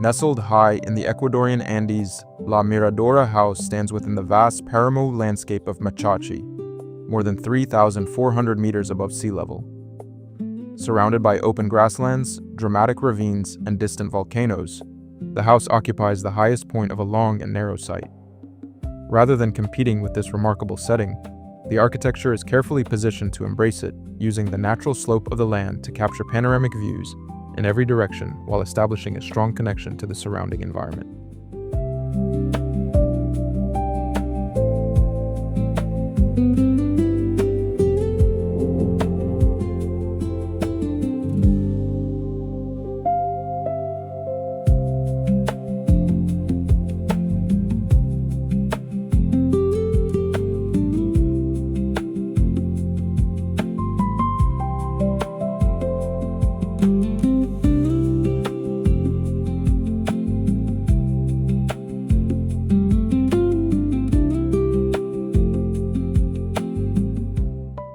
Nestled high in the Ecuadorian Andes, La Miradora House stands within the vast Paramo landscape of Machachi, more than 3,400 meters above sea level. Surrounded by open grasslands, dramatic ravines, and distant volcanoes, the house occupies the highest point of a long and narrow site. Rather than competing with this remarkable setting, the architecture is carefully positioned to embrace it, using the natural slope of the land to capture panoramic views in every direction while establishing a strong connection to the surrounding environment.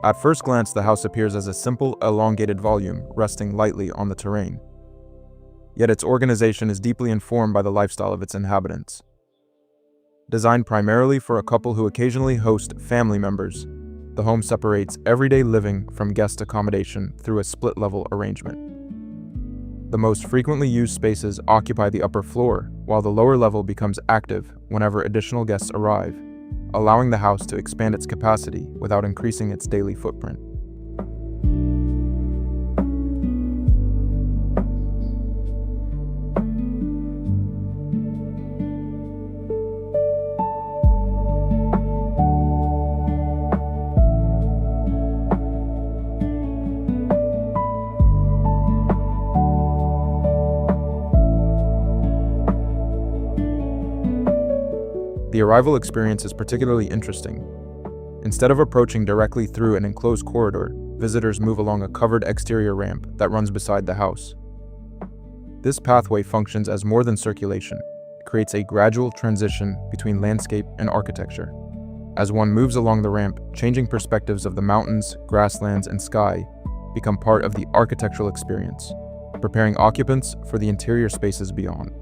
At first glance, the house appears as a simple, elongated volume resting lightly on the terrain. Yet its organization is deeply informed by the lifestyle of its inhabitants. Designed primarily for a couple who occasionally host family members, the home separates everyday living from guest accommodation through a split-level arrangement. The most frequently used spaces occupy the upper floor, while the lower level becomes active whenever additional guests arrive, allowing the house to expand its capacity without increasing its daily footprint. The arrival experience is particularly interesting. Instead of approaching directly through an enclosed corridor, visitors move along a covered exterior ramp that runs beside the house. This pathway functions as more than circulation. It creates a gradual transition between landscape and architecture. As one moves along the ramp, changing perspectives of the mountains, grasslands, and sky become part of the architectural experience, preparing occupants for the interior spaces beyond.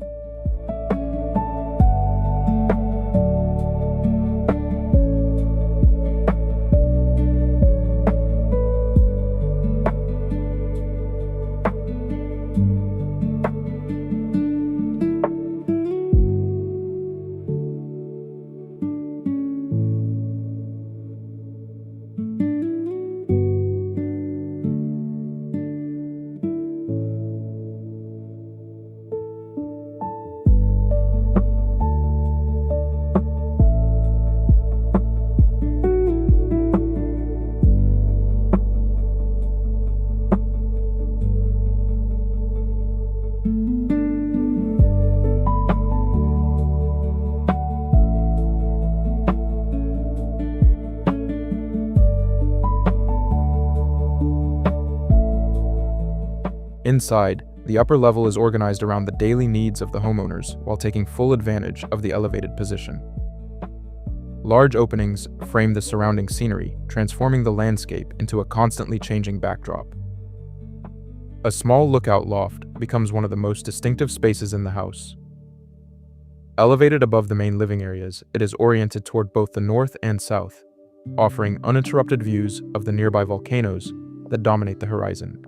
Inside, the upper level is organized around the daily needs of the homeowners while taking full advantage of the elevated position. Large openings frame the surrounding scenery, transforming the landscape into a constantly changing backdrop. A small lookout loft becomes one of the most distinctive spaces in the house. Elevated above the main living areas, it is oriented toward both the north and south, offering uninterrupted views of the nearby volcanoes that dominate the horizon.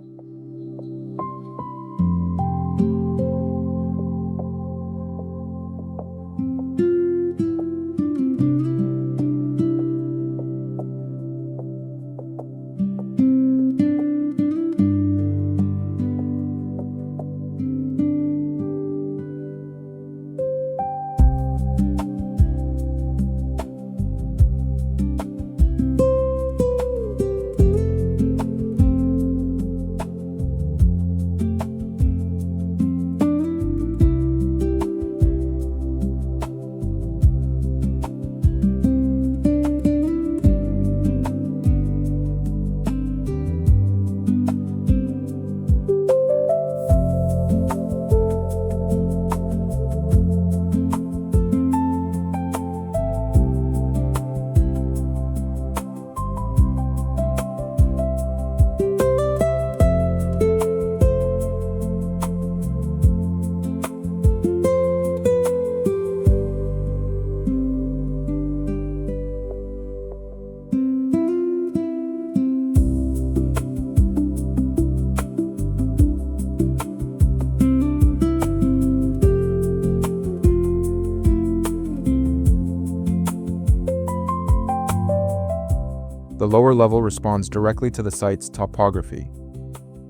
The lower level responds directly to the site's topography.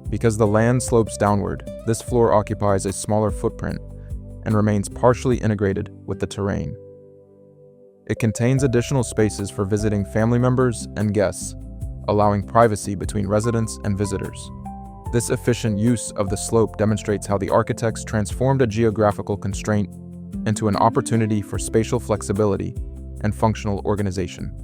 Because the land slopes downward, this floor occupies a smaller footprint and remains partially integrated with the terrain. It contains additional spaces for visiting family members and guests, allowing privacy between residents and visitors. This efficient use of the slope demonstrates how the architects transformed a geographical constraint into an opportunity for spatial flexibility and functional organization.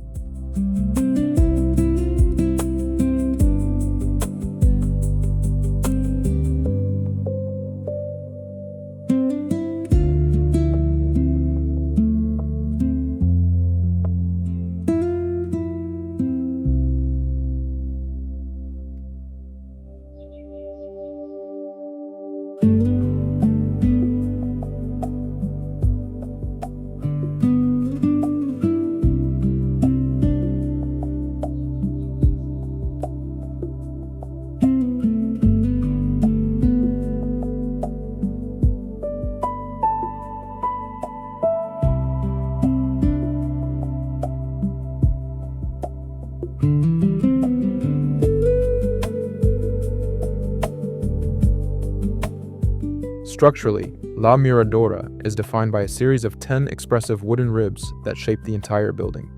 Structurally, La Miradora is defined by a series of 10 expressive wooden ribs that shape the entire building.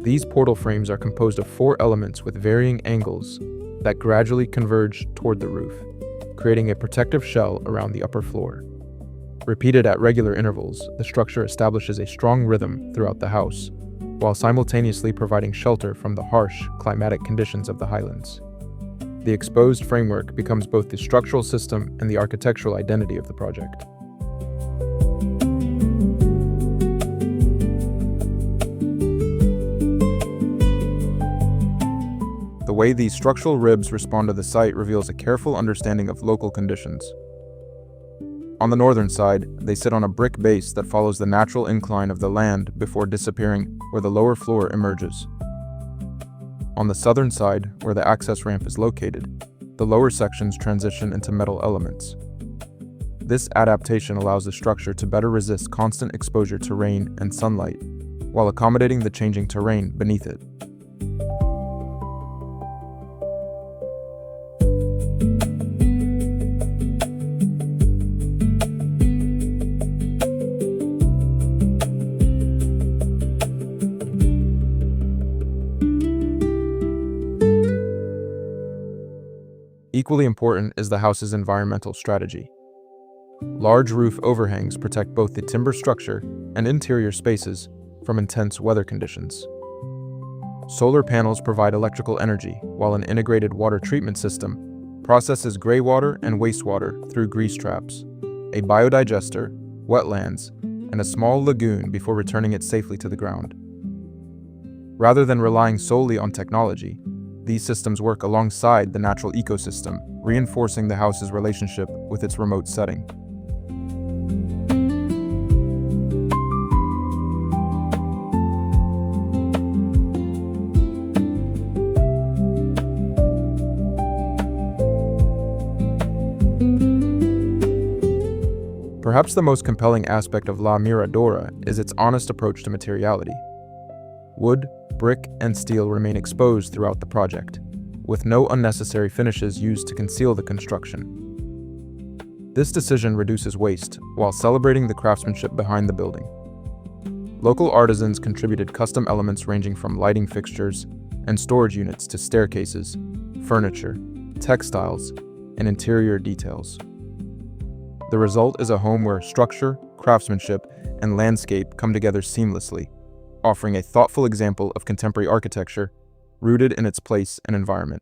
These portal frames are composed of 4 elements with varying angles that gradually converge toward the roof, creating a protective shell around the upper floor. Repeated at regular intervals, the structure establishes a strong rhythm throughout the house, while simultaneously providing shelter from the harsh climatic conditions of the highlands. The exposed framework becomes both the structural system and the architectural identity of the project. The way these structural ribs respond to the site reveals a careful understanding of local conditions. On the northern side, they sit on a brick base that follows the natural incline of the land before disappearing where the lower floor emerges. On the southern side, where the access ramp is located, the lower sections transition into metal elements. This adaptation allows the structure to better resist constant exposure to rain and sunlight, while accommodating the changing terrain beneath it. Equally important is the house's environmental strategy. Large roof overhangs protect both the timber structure and interior spaces from intense weather conditions. Solar panels provide electrical energy, while an integrated water treatment system processes gray water and wastewater through grease traps, a biodigester, wetlands, and a small lagoon before returning it safely to the ground. Rather than relying solely on technology, these systems work alongside the natural ecosystem, reinforcing the house's relationship with its remote setting. Perhaps the most compelling aspect of La Miradora is its honest approach to materiality. Wood, brick, and steel remain exposed throughout the project, with no unnecessary finishes used to conceal the construction. This decision reduces waste while celebrating the craftsmanship behind the building. Local artisans contributed custom elements ranging from lighting fixtures and storage units to staircases, furniture, textiles, and interior details. The result is a home where structure, craftsmanship, and landscape come together seamlessly, offering a thoughtful example of contemporary architecture rooted in its place and environment.